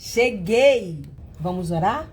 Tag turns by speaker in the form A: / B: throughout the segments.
A: Cheguei! Vamos orar?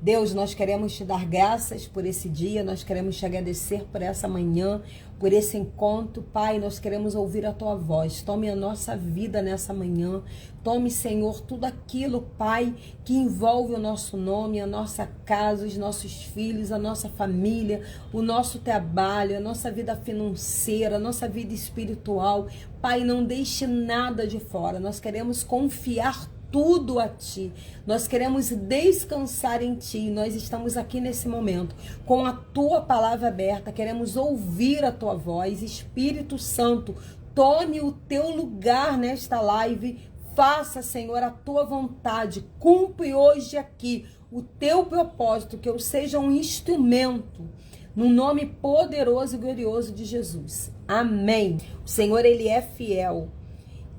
A: Deus, nós queremos te dar graças por esse dia, nós queremos te agradecer por essa manhã, por esse encontro. Pai, nós queremos ouvir a tua voz. Tome a nossa vida nessa manhã. Tome, Senhor, tudo aquilo, Pai, que envolve o nosso nome, a nossa casa, os nossos filhos, a nossa família, o nosso trabalho, a nossa vida financeira, a nossa vida espiritual. Pai, não deixe nada de fora. Nós queremos confiar tudo a Ti. Nós queremos descansar em Ti. Nós estamos aqui nesse momento com a Tua palavra aberta. Queremos ouvir a Tua voz. Espírito Santo, tome o Teu lugar nesta live. Faça, Senhor, a Tua vontade. Cumpre hoje aqui o Teu propósito. Que eu seja um instrumento. No nome poderoso e glorioso de Jesus. Amém. O Senhor, Ele é fiel.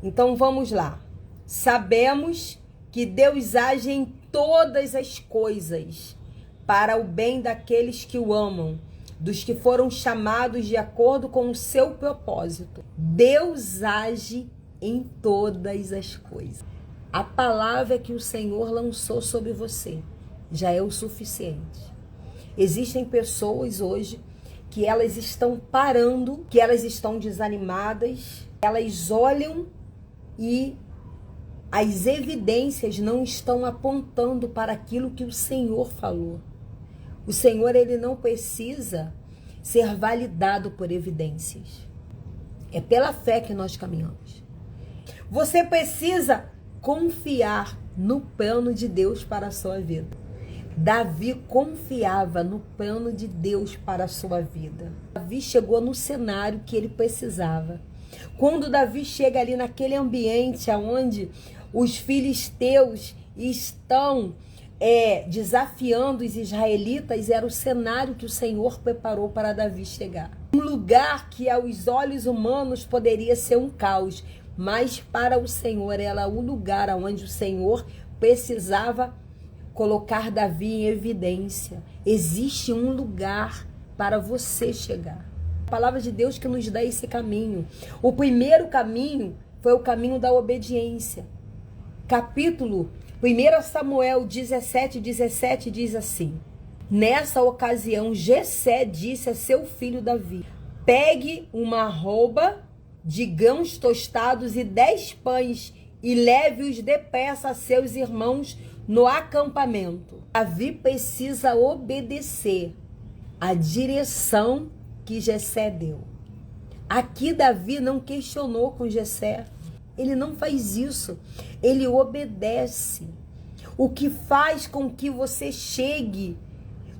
A: Então vamos lá. Sabemos que Deus age em todas as coisas para o bem daqueles que o amam, dos que foram chamados de acordo com o seu propósito. Deus age em todas as coisas. A palavra que o Senhor lançou sobre você já é o suficiente. Existem pessoas hoje que elas estão parando, que elas estão desanimadas, elas olham e as evidências não estão apontando para aquilo que o Senhor falou. O Senhor, Ele não precisa ser validado por evidências. É pela fé que nós caminhamos. Você precisa confiar no plano de Deus para a sua vida. Davi confiava no plano de Deus para a sua vida. Davi chegou no cenário que ele precisava. Quando Davi chega ali naquele ambiente onde os filisteus estão desafiando os israelitas, era o cenário que o Senhor preparou para Davi chegar. Um lugar que aos olhos humanos poderia ser um caos, mas para o Senhor era o lugar onde o Senhor precisava colocar Davi em evidência. Existe um lugar para você chegar. A palavra de Deus que nos dá esse caminho. O primeiro caminho foi o caminho da obediência. Capítulo 1 Samuel 17 diz assim: nessa ocasião, Jessé disse a seu filho Davi: pegue uma arroba de grãos tostados e 10 pães e leve-os depressa a seus irmãos no acampamento. Davi precisa obedecer a direção que Jessé deu. Aqui Davi não questionou com Jessé. Ele não faz isso. Ele obedece. O que faz com que você chegue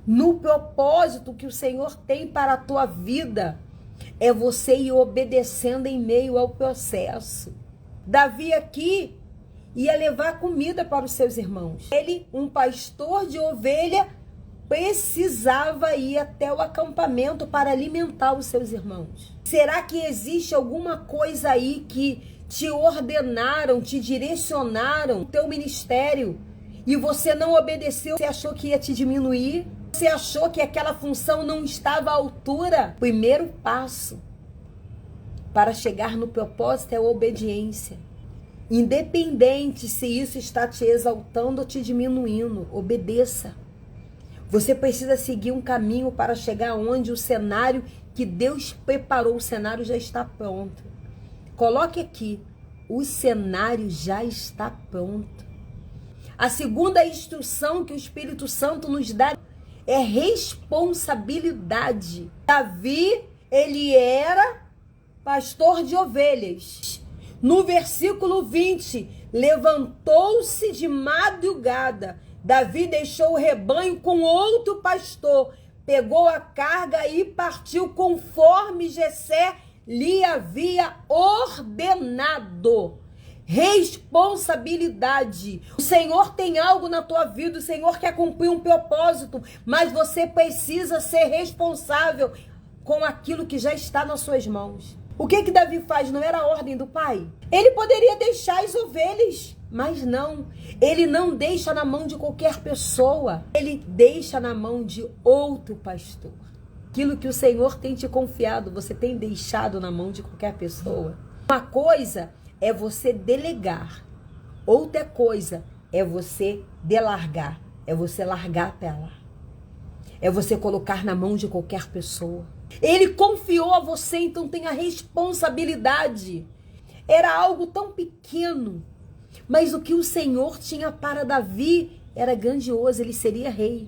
A: no propósito que o Senhor tem para a tua vida é você ir obedecendo em meio ao processo. Davi aqui ia levar comida para os seus irmãos. Ele, um pastor de ovelha, precisava ir até o acampamento para alimentar os seus irmãos. Será que existe alguma coisa aí que te ordenaram, te direcionaram o teu ministério e você não obedeceu? Você achou que ia te diminuir? Você achou que aquela função não estava à altura? Primeiro passo para chegar no propósito é a obediência. Independente se isso está te exaltando ou te diminuindo, obedeça. Você precisa seguir um caminho para chegar onde o cenário que Deus preparou, o cenário já está pronto. Coloque aqui, o cenário já está pronto. A segunda instrução que o Espírito Santo nos dá é responsabilidade. Davi, ele era pastor de ovelhas. No versículo 20, levantou-se de madrugada. Davi deixou o rebanho com outro pastor, pegou a carga e partiu conforme Jessé lhe havia ordenado. Responsabilidade. O Senhor tem algo na tua vida, o Senhor quer cumprir um propósito, mas você precisa ser responsável com aquilo que já está nas suas mãos. O que Davi faz? Não era a ordem do pai? Ele poderia deixar as ovelhas, mas não. Ele não deixa na mão de qualquer pessoa. Ele deixa na mão de outro pastor. Aquilo que o Senhor tem te confiado, você tem deixado na mão de qualquer pessoa? Uma coisa é você delegar. Outra coisa é você delargar, é você largar pra lá. É você colocar na mão de qualquer pessoa. Ele confiou a você, então tenha responsabilidade. Era algo tão pequeno, mas o que o Senhor tinha para Davi era grandioso, ele seria rei.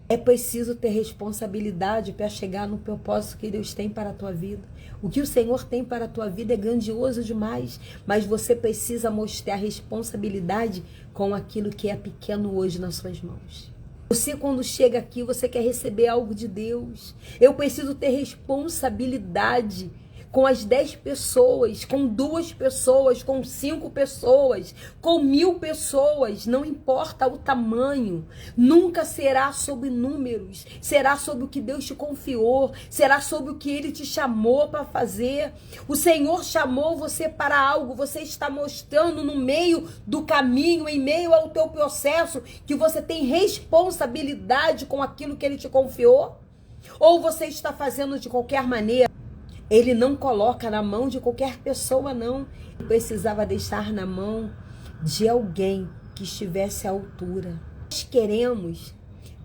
A: É preciso ter responsabilidade para chegar no propósito que Deus tem para a tua vida. O que o Senhor tem para a tua vida é grandioso demais, mas você precisa mostrar responsabilidade com aquilo que é pequeno hoje nas suas mãos. Você, quando chega aqui, você quer receber algo de Deus. Eu preciso ter responsabilidade com as 10 pessoas, com 2 pessoas, com 5 pessoas, com 1000 pessoas, não importa o tamanho, nunca será sobre números, será sobre o que Deus te confiou, será sobre o que Ele te chamou para fazer. O Senhor chamou você para algo, você está mostrando no meio do caminho, em meio ao teu processo, que você tem responsabilidade com aquilo que Ele te confiou? Ou você está fazendo de qualquer maneira? Ele não coloca na mão de qualquer pessoa, não. Ele precisava deixar na mão de alguém que estivesse à altura. Nós queremos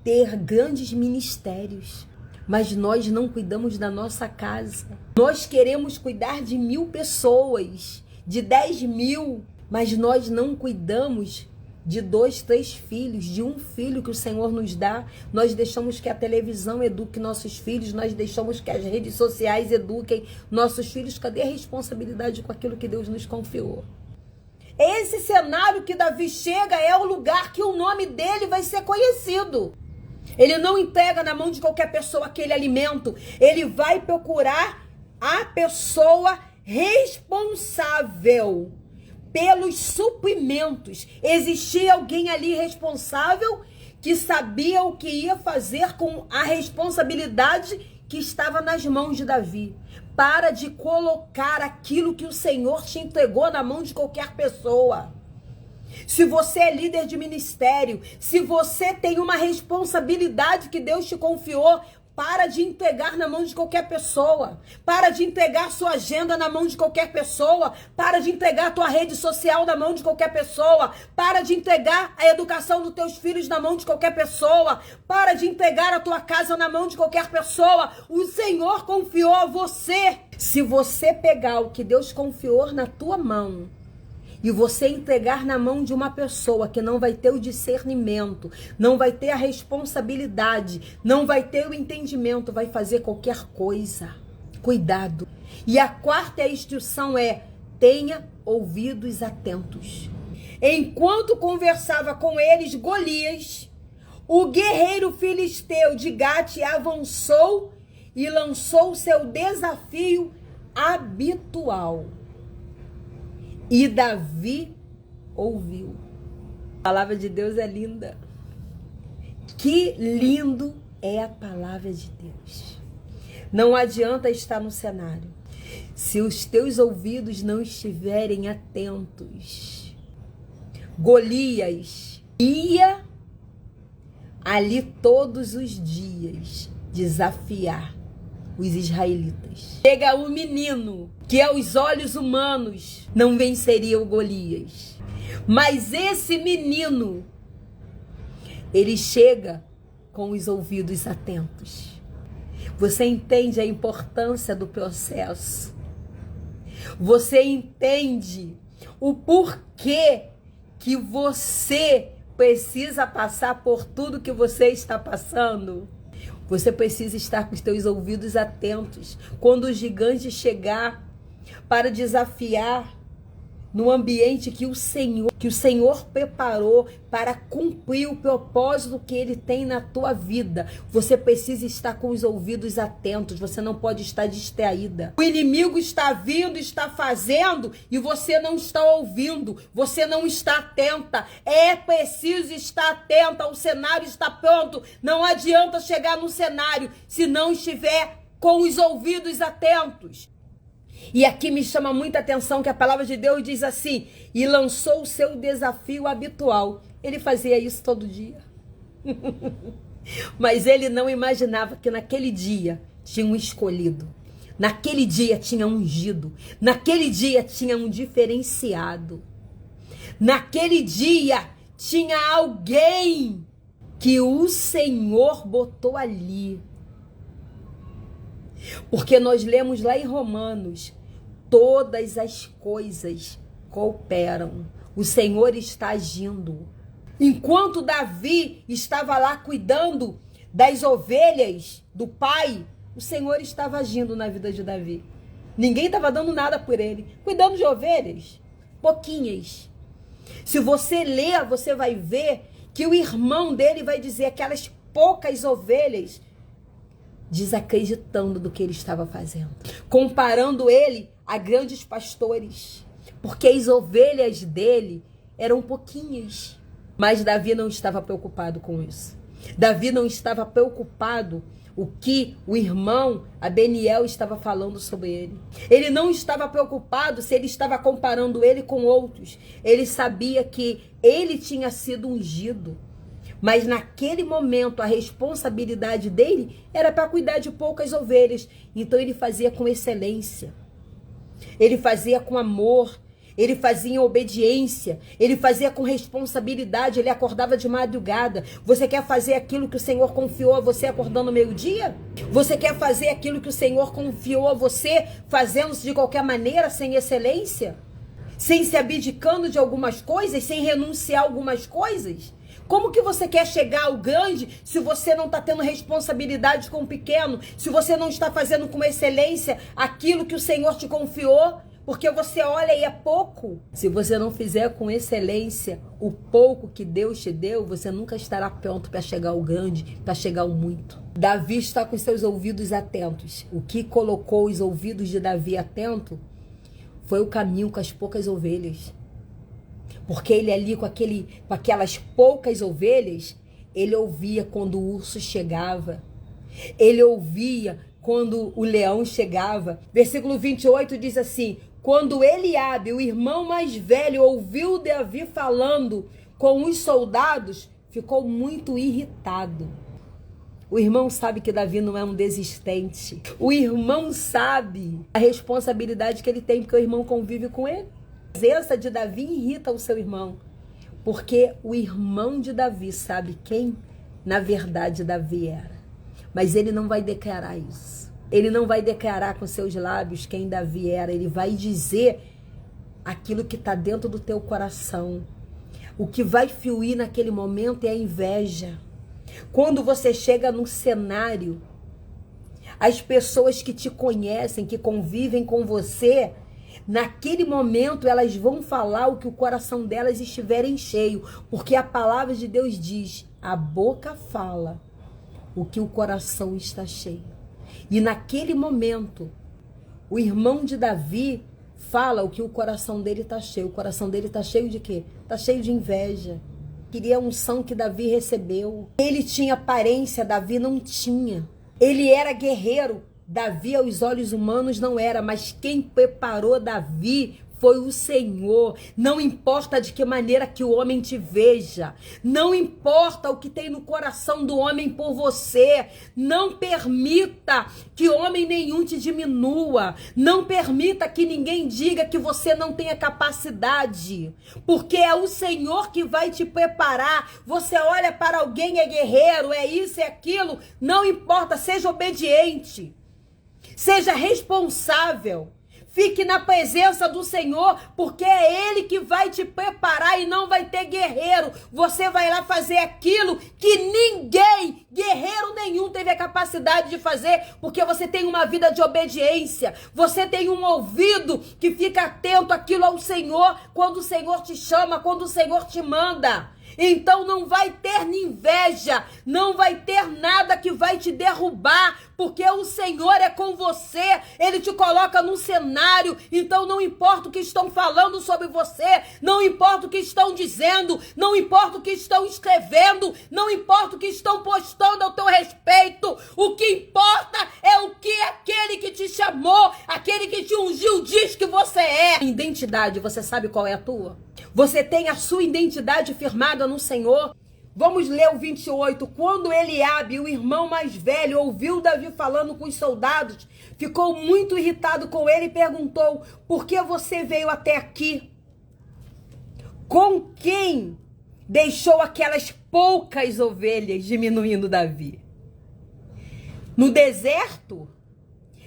A: ter grandes ministérios, mas nós não cuidamos da nossa casa. Nós queremos cuidar de 1000 pessoas, de 10.000, mas nós não cuidamos de 2, 3 filhos, de um filho que o Senhor nos dá. Nós deixamos que a televisão eduque nossos filhos, nós deixamos que as redes sociais eduquem nossos filhos. Cadê a responsabilidade com aquilo que Deus nos confiou? Esse cenário que Davi chega é o lugar que o nome dele vai ser conhecido. Ele não entrega na mão de qualquer pessoa aquele alimento, ele vai procurar a pessoa responsável pelos suprimentos. Existia alguém ali responsável que sabia o que ia fazer com a responsabilidade que estava nas mãos de Davi. Para de colocar aquilo que o Senhor te entregou na mão de qualquer pessoa. Se você é líder de ministério, se você tem uma responsabilidade que Deus te confiou, para de entregar na mão de qualquer pessoa. Para de entregar sua agenda na mão de qualquer pessoa. Para de entregar a tua rede social na mão de qualquer pessoa. Para de entregar a educação dos teus filhos na mão de qualquer pessoa. Para de entregar a tua casa na mão de qualquer pessoa. O Senhor confiou a você. Se você pegar o que Deus confiou na tua mão e você entregar na mão de uma pessoa que não vai ter o discernimento, não vai ter a responsabilidade, não vai ter o entendimento, vai fazer qualquer coisa. Cuidado. E a 4ª instrução é: tenha ouvidos atentos. Enquanto conversava com eles, Golias, o guerreiro filisteu de Gate, avançou e lançou seu desafio habitual. E Davi ouviu. A palavra de Deus é linda. Que lindo é a palavra de Deus. Não adianta estar no cenário se os teus ouvidos não estiverem atentos. Golias ia ali todos os dias desafiar os israelitas. Chega um menino que aos olhos humanos não venceria o Golias. Mas esse menino, ele chega com os ouvidos atentos. Você entende a importância do processo. Você entende o porquê que você precisa passar por tudo que você está passando. Você precisa estar com os teus ouvidos atentos quando o gigante chegar para desafiar no ambiente que o Senhor preparou para cumprir o propósito que Ele tem na tua vida. Você precisa estar com os ouvidos atentos, você não pode estar distraída. O inimigo está vindo, está fazendo e você não está ouvindo, você não está atenta. É preciso estar atenta, o cenário está pronto. Não adianta chegar no cenário se não estiver com os ouvidos atentos. E aqui me chama muita atenção que a palavra de Deus diz assim: e lançou o seu desafio habitual. Ele fazia isso todo dia. Mas ele não imaginava que naquele dia tinha um escolhido. Naquele dia tinha um ungido. Naquele dia tinha um diferenciado. Naquele dia tinha alguém que o Senhor botou ali. Porque nós lemos lá em Romanos, todas as coisas cooperam. O Senhor está agindo. Enquanto Davi estava lá cuidando das ovelhas do pai, o Senhor estava agindo na vida de Davi. Ninguém estava dando nada por ele. Cuidando de ovelhas, pouquinhas. Se você ler, você vai ver que o irmão dele vai dizer aquelas poucas ovelhas, desacreditando do que ele estava fazendo, comparando ele a grandes pastores, porque as ovelhas dele eram pouquinhas. Mas Davi não estava preocupado com isso. Davi não estava preocupado o que o irmão Abeniel estava falando sobre ele. Ele não estava preocupado se ele estava comparando ele com outros. Ele sabia que ele tinha sido ungido. Mas naquele momento a responsabilidade dele era para cuidar de poucas ovelhas. Então ele fazia com excelência. Ele fazia com amor. Ele fazia em obediência, ele fazia com responsabilidade, ele acordava de madrugada. Você quer fazer aquilo que o Senhor confiou a você acordando no meio-dia? Você quer fazer aquilo que o Senhor confiou a você fazendo-se de qualquer maneira, sem excelência? Sem se abdicando de algumas coisas, sem renunciar a algumas coisas? Como que você quer chegar ao grande se você não está tendo responsabilidade com o pequeno? Se você não está fazendo com excelência aquilo que o Senhor te confiou? Porque você olha e é pouco. Se você não fizer com excelência o pouco que Deus te deu, você nunca estará pronto para chegar ao grande, para chegar ao muito. Davi está com seus ouvidos atentos. O que colocou os ouvidos de Davi atento foi o caminho com as poucas ovelhas. Porque ele ali com aquelas poucas ovelhas, ele ouvia quando o urso chegava. Ele ouvia quando o leão chegava. Versículo 28 diz assim: quando Eliabe, o irmão mais velho, ouviu Davi falando com os soldados, ficou muito irritado. O irmão sabe que Davi não é um desistente. O irmão sabe a responsabilidade que ele tem, porque o irmão convive com ele. A presença de Davi irrita o seu irmão, porque o irmão de Davi sabe quem, na verdade, Davi era. Mas ele não vai declarar isso. Ele não vai declarar com seus lábios quem Davi era. Ele vai dizer aquilo que está dentro do teu coração. O que vai fluir naquele momento é a inveja. Quando você chega num cenário, as pessoas que te conhecem, que convivem com você, naquele momento elas vão falar o que o coração delas estiverem cheio. Porque a palavra de Deus diz: a boca fala o que o coração está cheio. E naquele momento, o irmão de Davi fala o que o coração dele está cheio. O coração dele está cheio de quê? Está cheio de inveja. Queria a unção que Davi recebeu. Ele tinha aparência, Davi não tinha. Ele era guerreiro, Davi aos olhos humanos não era. Mas quem preparou Davi foi o Senhor. Não importa de que maneira que o homem te veja. Não importa o que tem no coração do homem por você. Não permita que homem nenhum te diminua. Não permita que ninguém diga que você não tenha capacidade. Porque é o Senhor que vai te preparar. Você olha para alguém, é guerreiro, é isso, é aquilo. Não importa, seja obediente. Seja responsável. Fique na presença do Senhor, porque é Ele que vai te preparar e não vai ter guerreiro. Você vai lá fazer aquilo que ninguém, guerreiro nenhum, teve a capacidade de fazer, porque você tem uma vida de obediência. Você tem um ouvido que fica atento àquilo ao Senhor, quando o Senhor te chama, quando o Senhor te manda. Então não vai ter inveja, não vai ter nada que vai te derrubar, porque o Senhor é com você, Ele te coloca num cenário. Então não importa o que estão falando sobre você, não importa o que estão dizendo, não importa o que estão escrevendo, não importa o que estão postando ao teu respeito. O que importa é o que aquele que te chamou, aquele que te ungiu diz que você é. Identidade, você sabe qual é a tua? Você tem a sua identidade firmada no Senhor? Vamos ler o 28. Quando Eliabe, o irmão mais velho, ouviu Davi falando com os soldados, ficou muito irritado com ele e perguntou: por que você veio até aqui? Com quem deixou aquelas poucas ovelhas diminuindo Davi. No deserto,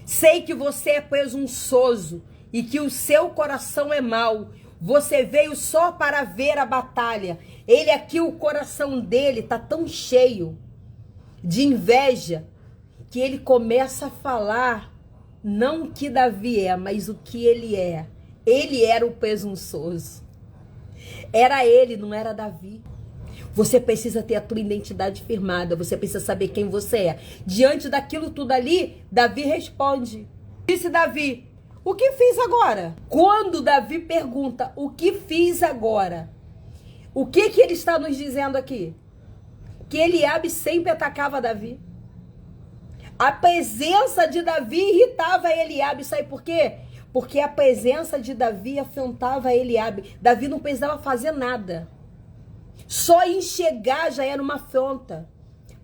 A: sei que você é presunçoso e que o seu coração é mau. Você veio só para ver a batalha. Ele aqui, o coração dele tá tão cheio de inveja que ele começa a falar não o que Davi é, mas o que ele é. Ele era o presunçoso. Era ele, não era Davi. Você precisa ter a tua identidade firmada. Você precisa saber quem você é. Diante daquilo tudo ali, Davi responde. Disse Davi, o que fiz agora? Quando Davi pergunta, o que fiz agora? O que ele está nos dizendo aqui? Que Eliabe sempre atacava Davi. A presença de Davi irritava Eliabe. Sabe por quê? Porque a presença de Davi afrontava Eliabe. Davi não precisava fazer nada. Só enxergar já era uma afronta.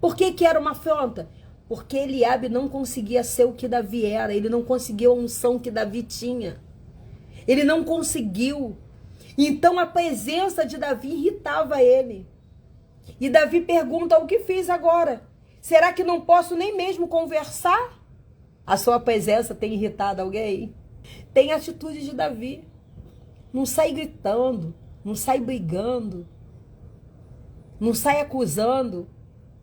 A: Por que era uma afronta? Porque Eliabe não conseguia ser o que Davi era. Ele não conseguiu a unção que Davi tinha. Ele não conseguiu. Então a presença de Davi irritava ele. E Davi pergunta, o que fiz agora? Será que não posso nem mesmo conversar? A sua presença tem irritado alguém? Tem atitude de Davi. Não sai gritando, não sai brigando, não sai acusando.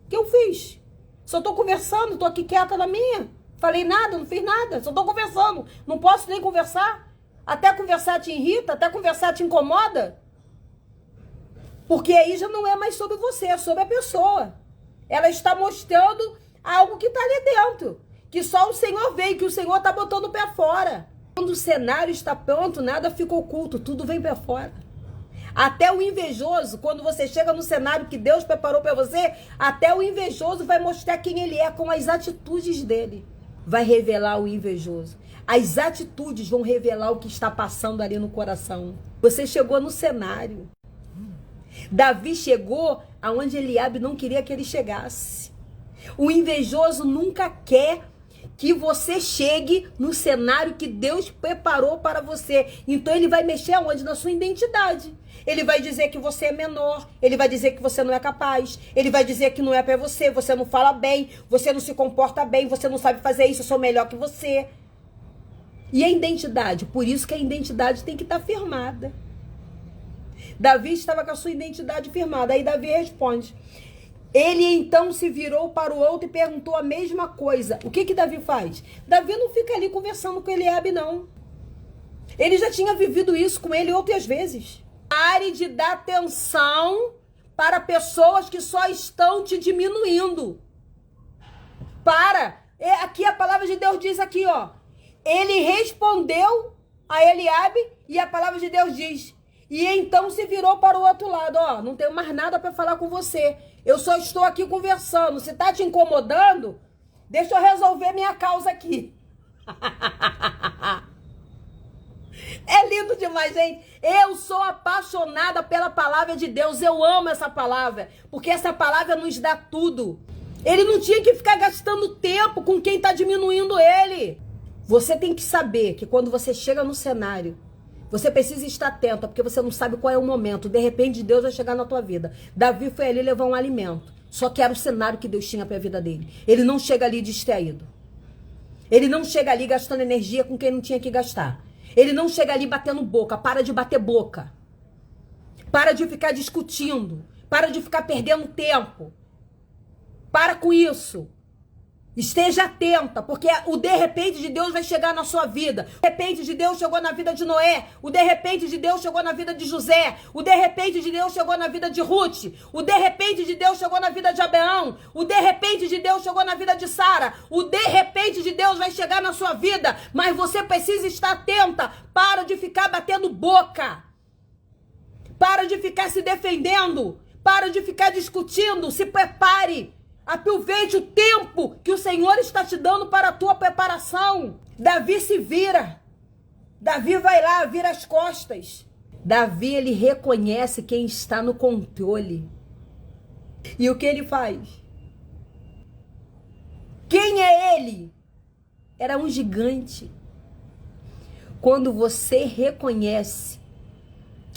A: O que eu fiz? Só tô conversando, tô aqui quieta na minha. Falei nada, não fiz nada, só tô conversando. Não posso nem conversar. Até conversar te irrita, até conversar te incomoda. Porque aí já não é mais sobre você, é sobre a pessoa. Ela está mostrando algo que está ali dentro. Que só o Senhor vê, que o Senhor está botando o pé fora. Quando o cenário está pronto, nada fica oculto, tudo vem para fora. Até o invejoso, quando você chega no cenário que Deus preparou para você, até o invejoso vai mostrar quem ele é com as atitudes dele. Vai revelar o invejoso. As atitudes vão revelar o que está passando ali no coração. Você chegou no cenário. Davi chegou aonde Eliabe não queria que ele chegasse. O invejoso nunca quer que você chegue no cenário que Deus preparou para você. Então ele vai mexer aonde? Na sua identidade. Ele vai dizer que você é menor, ele vai dizer que você não é capaz, ele vai dizer que não é para você, você não fala bem, você não se comporta bem, você não sabe fazer isso, eu sou melhor que você. E a identidade? Por isso que a identidade tem que estar firmada. Davi estava com a sua identidade firmada. Aí Davi responde. Ele então se virou para o outro e perguntou a mesma coisa. O que Davi faz? Davi não fica ali conversando com Eliabe, não. Ele já tinha vivido isso com ele outras vezes. Pare de dar atenção para pessoas que só estão te diminuindo. Para. Aqui a palavra de Deus diz aqui, ó. Ele respondeu a Eliabe e a palavra de Deus diz. E então se virou para o outro lado, ó, não tenho mais nada para falar com você. Eu só estou aqui conversando. Se tá te incomodando, deixa eu resolver minha causa aqui. É lindo demais, gente. Eu sou apaixonada pela palavra de Deus. Eu amo essa palavra, porque essa palavra nos dá tudo. Ele não tinha que ficar gastando tempo com quem tá diminuindo ele. Você tem que saber que quando você chega no cenário, você precisa estar atenta, porque você não sabe qual é o momento. De repente, Deus vai chegar na tua vida. Davi foi ali levar um alimento. Só que era o cenário que Deus tinha para a vida dele. Ele não chega ali distraído. Ele não chega ali gastando energia com quem não tinha que gastar. Ele não chega ali batendo boca. Para de bater boca. Para de ficar discutindo. Para de ficar perdendo tempo. Para com isso. Esteja atenta, porque o de repente de Deus vai chegar na sua vida. O de repente de Deus chegou na vida de Noé. O de repente de Deus chegou na vida de José. O de repente de Deus chegou na vida de Ruth. O de repente de Deus chegou na vida de Abraão. O de repente de Deus chegou na vida de Sara. O de repente de Deus vai chegar na sua vida. Mas você precisa estar atenta. Para de ficar batendo boca. Para de ficar se defendendo. Para de ficar discutindo. Se prepare. Aproveite o tempo que o Senhor está te dando para a tua preparação. Davi se vira. Davi vai lá, vira as costas. Davi, ele reconhece quem está no controle. E o que ele faz? Quem é ele? Era um gigante. Quando você reconhece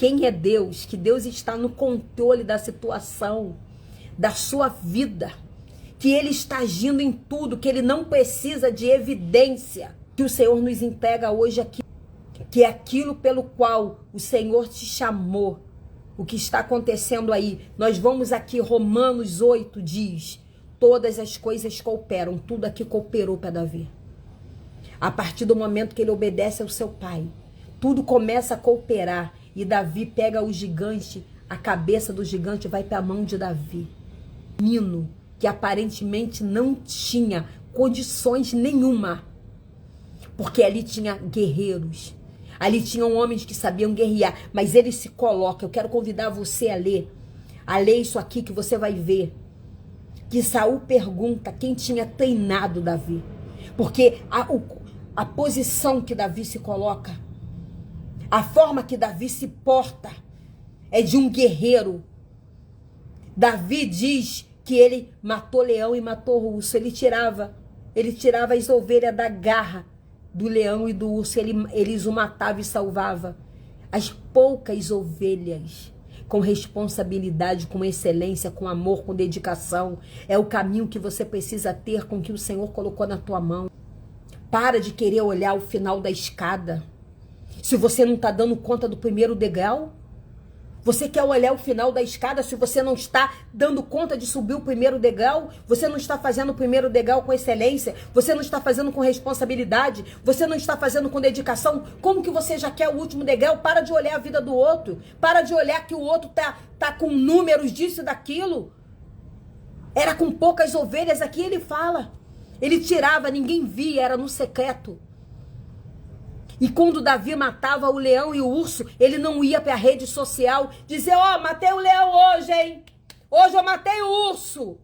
A: quem é Deus, que Deus está no controle da situação, da sua vida, que Ele está agindo em tudo, que Ele não precisa de evidência, que o Senhor nos entrega hoje aqui, que é aquilo pelo qual o Senhor te chamou, o que está acontecendo aí. Nós vamos aqui, Romanos 8 diz, todas as coisas cooperam, tudo aqui cooperou para Davi. A partir do momento que ele obedece ao seu pai, tudo começa a cooperar, e Davi pega o gigante, a cabeça do gigante vai para a mão de Davi. Menino que aparentemente não tinha condições nenhuma, porque ali tinha guerreiros, ali tinham homens que sabiam guerrear, mas ele se coloca. Eu quero convidar você a ler isso aqui que você vai ver, que Saul pergunta quem tinha treinado Davi, porque a posição que Davi se coloca, a forma que Davi se porta, é de um guerreiro. Davi diz que ele matou leão e matou urso. Ele tirava as ovelhas da garra do leão e do urso. Eles o matavam e salvava. As poucas ovelhas, com responsabilidade, com excelência, com amor, com dedicação, é o caminho que você precisa ter com o que o Senhor colocou na tua mão. Para de querer olhar o final da escada. Se você não está dando conta do primeiro degrau, você quer olhar o final da escada, se você não está dando conta de subir o primeiro degrau, você não está fazendo o primeiro degrau com excelência, você não está fazendo com responsabilidade, você não está fazendo com dedicação, como que você já quer o último degrau? Para de olhar a vida do outro, para de olhar que o outro tá com números disso e daquilo. Era com poucas ovelhas, aqui ele fala. Ele tirava, ninguém via, era no secreto. E quando Davi matava o leão e o urso, ele não ia para a rede social dizer, matei o leão hoje, hein? Hoje eu matei o urso.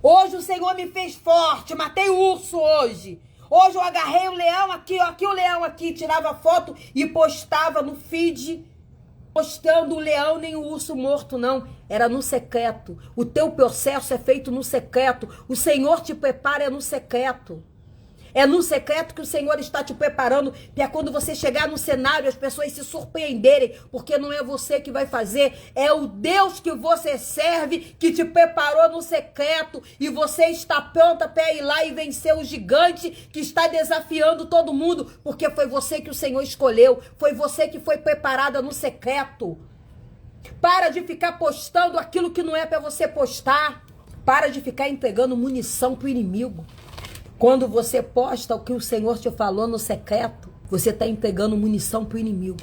A: Hoje o Senhor me fez forte, matei o urso hoje. Hoje eu agarrei o leão aqui, aqui o leão aqui. Tirava foto e postava no feed, postando o leão nem o urso morto, não. Era no secreto. O teu processo é feito no secreto. O Senhor te prepara no secreto. É no secreto que o Senhor está te preparando, para quando você chegar no cenário, as pessoas se surpreenderem, porque não é você que vai fazer, é o Deus que você serve, que te preparou no secreto, e você está pronta para ir lá e vencer o gigante que está desafiando todo mundo, porque foi você que o Senhor escolheu, foi você que foi preparada no secreto. Para de ficar postando aquilo que não é para você postar, para de ficar entregando munição para o inimigo. Quando você posta o que o Senhor te falou no secreto, você está entregando munição para o inimigo.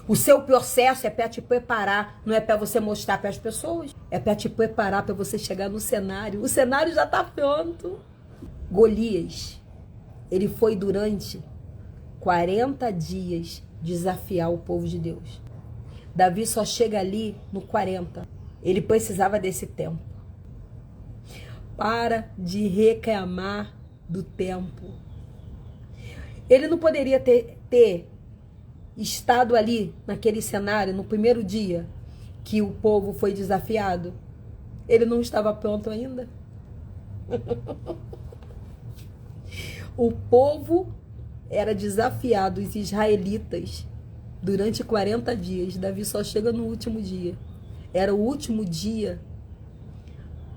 A: O seu processo é para te preparar, não é para você mostrar para as pessoas. É para te preparar para você chegar no cenário. O cenário já está pronto. Golias, ele foi durante 40 dias desafiar o povo de Deus. Davi só chega ali no 40. Ele precisava desse tempo. Para de reclamar do tempo. Ele não poderia ter estado ali naquele cenário no primeiro dia que o povo foi desafiado. Ele não estava pronto ainda. O povo era desafiado, os israelitas, durante 40 dias. Davi só chega no último dia. Era o último dia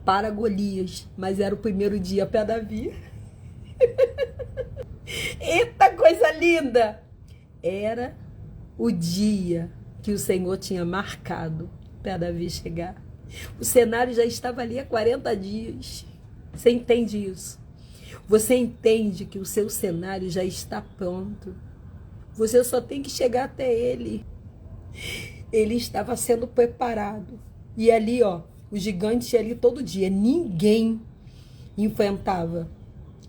A: para Golias, mas era o primeiro dia para Davi. Eita coisa linda! Era o dia que o Senhor tinha marcado para Davi chegar. O cenário já estava ali há 40 dias. Você entende isso? Você entende que o seu cenário já está pronto. Você só tem que chegar até ele. Ele estava sendo preparado. E ali, o gigante ali todo dia. Ninguém enfrentava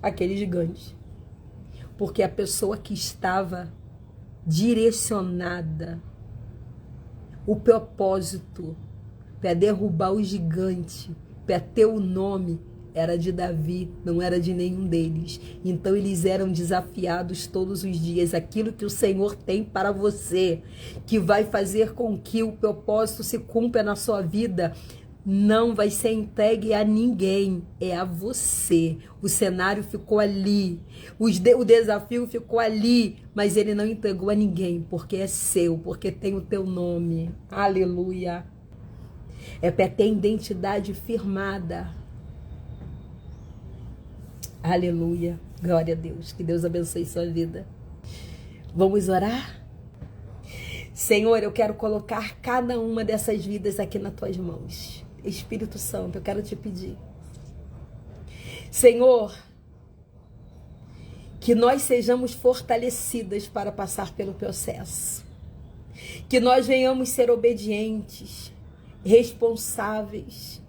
A: aquele gigante. Porque a pessoa que estava direcionada, o propósito para derrubar o gigante, para ter o nome, era de Davi, não era de nenhum deles. Então eles eram desafiados todos os dias. Aquilo que o Senhor tem para você, que vai fazer com que o propósito se cumpra na sua vida, não vai ser entregue a ninguém, é a você. O cenário ficou ali, o desafio ficou ali, mas ele não entregou a ninguém, porque é seu, porque tem o teu nome. Aleluia. É para ter identidade firmada. Aleluia. Glória a Deus. Que Deus abençoe sua vida. Vamos orar? Senhor, eu quero colocar cada uma dessas vidas aqui nas tuas mãos. Espírito Santo, eu quero te pedir. Senhor, que nós sejamos fortalecidas para passar pelo processo. Que nós venhamos ser obedientes, responsáveis.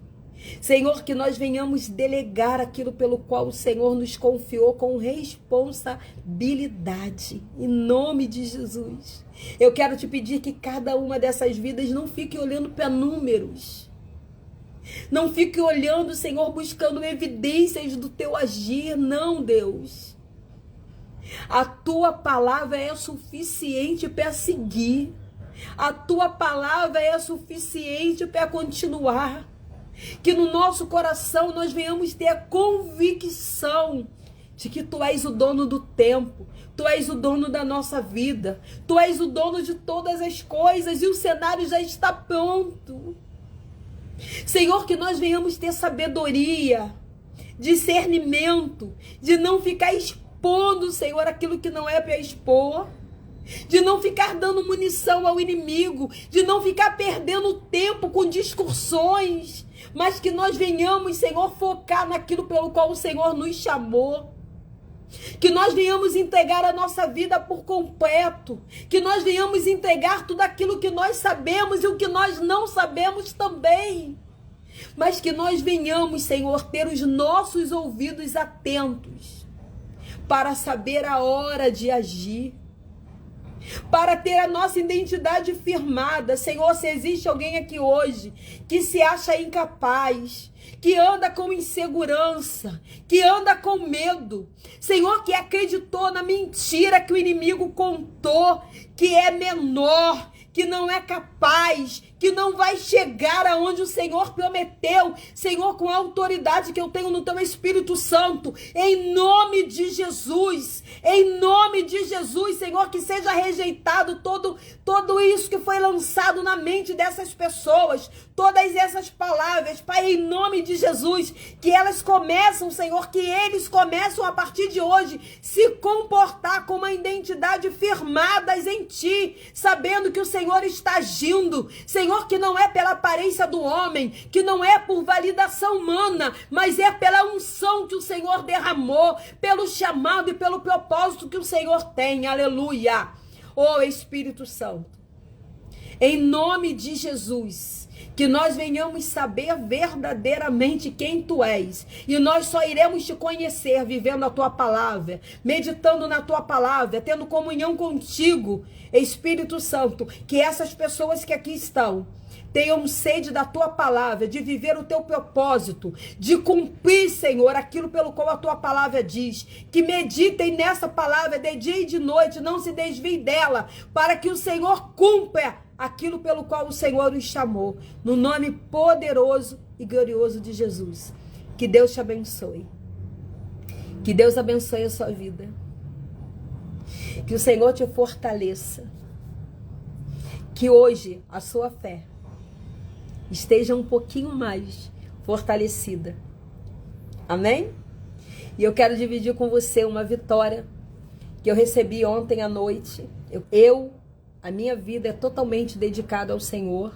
A: Senhor, que nós venhamos delegar aquilo pelo qual o Senhor nos confiou com responsabilidade. Em nome de Jesus. Eu quero te pedir que cada uma dessas vidas não fique olhando para números. Não fique olhando, Senhor, buscando evidências do teu agir. Não, Deus. A tua palavra é suficiente para seguir. A tua palavra é suficiente para continuar. Que no nosso coração nós venhamos ter a convicção de que tu és o dono do tempo, tu és o dono da nossa vida, tu és o dono de todas as coisas e o cenário já está pronto. Senhor, que nós venhamos ter sabedoria, discernimento, de não ficar expondo, Senhor, aquilo que não é para expor. De não ficar dando munição ao inimigo, de não ficar perdendo tempo com discussões, mas que nós venhamos, Senhor, focar naquilo pelo qual o Senhor nos chamou. Que nós venhamos entregar a nossa vida por completo, que nós venhamos entregar tudo aquilo que nós sabemos e o que nós não sabemos também. Mas que nós venhamos, Senhor, ter os nossos ouvidos atentos para saber a hora de agir. Para ter a nossa identidade firmada. Senhor, se existe alguém aqui hoje que se acha incapaz, que anda com insegurança, que anda com medo, Senhor, que acreditou na mentira que o inimigo contou, que é menor, que não é capaz, que não vai chegar aonde o Senhor prometeu, Senhor, com a autoridade que eu tenho no teu Espírito Santo, em nome de Jesus, Senhor, que seja rejeitado todo isso que foi lançado na mente dessas pessoas, todas essas palavras, Pai, em nome de Jesus, que elas começam, Senhor, que eles começam a partir de hoje se comportar com uma identidade firmadas em Ti, sabendo que o Senhor está agindo, Senhor, que não é pela aparência do homem, que não é por validação humana, mas é pela unção que o Senhor derramou, pelo chamado e pelo propósito que o Senhor tem, aleluia. Oh Espírito Santo, em nome de Jesus, que nós venhamos saber verdadeiramente quem Tu és, e nós só iremos Te conhecer vivendo a Tua palavra, meditando na Tua palavra, tendo comunhão contigo, Espírito Santo, que essas pessoas que aqui estão tenham sede da Tua palavra, de viver o Teu propósito, de cumprir, Senhor, aquilo pelo qual a Tua palavra diz, que meditem nessa palavra de dia e de noite, não se desviem dela, para que o Senhor cumpra aquilo pelo qual o Senhor os chamou, no nome poderoso e glorioso de Jesus. Que Deus te abençoe. Que Deus abençoe a sua vida. Que o Senhor te fortaleça. Que hoje a sua fé esteja um pouquinho mais fortalecida. Amém? E eu quero dividir com você uma vitória que eu recebi ontem à noite. A minha vida é totalmente dedicada ao Senhor.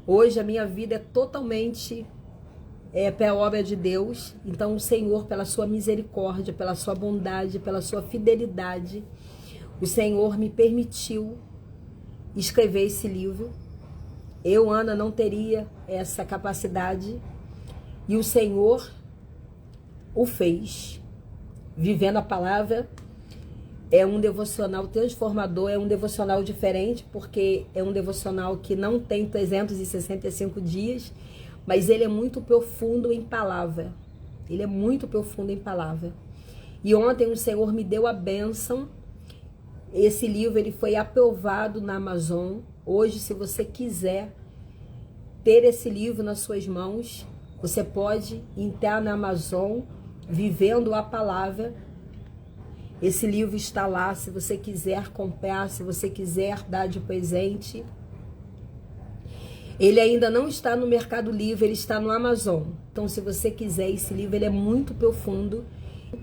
A: Hoje a minha vida é totalmente para a obra de Deus. Então o Senhor, pela sua misericórdia, pela sua bondade, pela sua fidelidade, o Senhor me permitiu escrever esse livro. Eu, Ana, não teria essa capacidade e o Senhor o fez. Vivendo a palavra é um devocional transformador, é um devocional diferente, porque é um devocional que não tem 365 dias, mas ele é muito profundo em palavra. Ele é muito profundo em palavra. E ontem o Senhor me deu a bênção. Esse livro ele foi aprovado na Amazon. Hoje, se você quiser ter esse livro nas suas mãos. Você pode entrar na Amazon, Vivendo a Palavra. Esse livro está lá, se você quiser comprar, se você quiser dar de presente. Ele ainda não está no Mercado Livre, ele está no Amazon. Então, se você quiser esse livro, ele é muito profundo.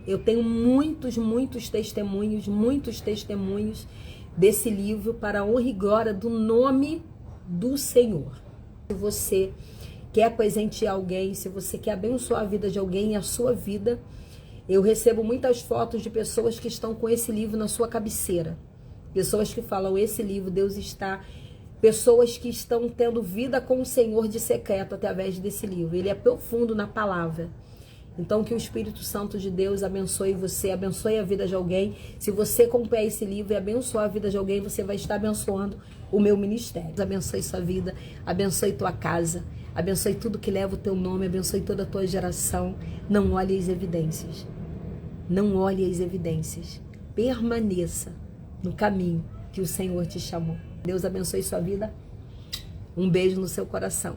A: Eu tenho muitos testemunhos desse livro para a honra e glória do nome do Senhor. Se você quer presentear alguém, se você quer abençoar a vida de alguém e a sua vida, eu recebo muitas fotos de pessoas que estão com esse livro na sua cabeceira. Pessoas que falam, esse livro, Deus está... Pessoas que estão tendo vida com o Senhor de secreto através desse livro. Ele é profundo na palavra. Então, que o Espírito Santo de Deus abençoe você, abençoe a vida de alguém. Se você comprar esse livro e abençoar a vida de alguém, você vai estar abençoando o meu ministério. Abençoe sua vida, abençoe tua casa, abençoe tudo que leva o teu nome, abençoe toda a tua geração. Não olhe as evidências. Não olhe as evidências. Permaneça no caminho que o Senhor te chamou. Deus abençoe sua vida. Um beijo no seu coração.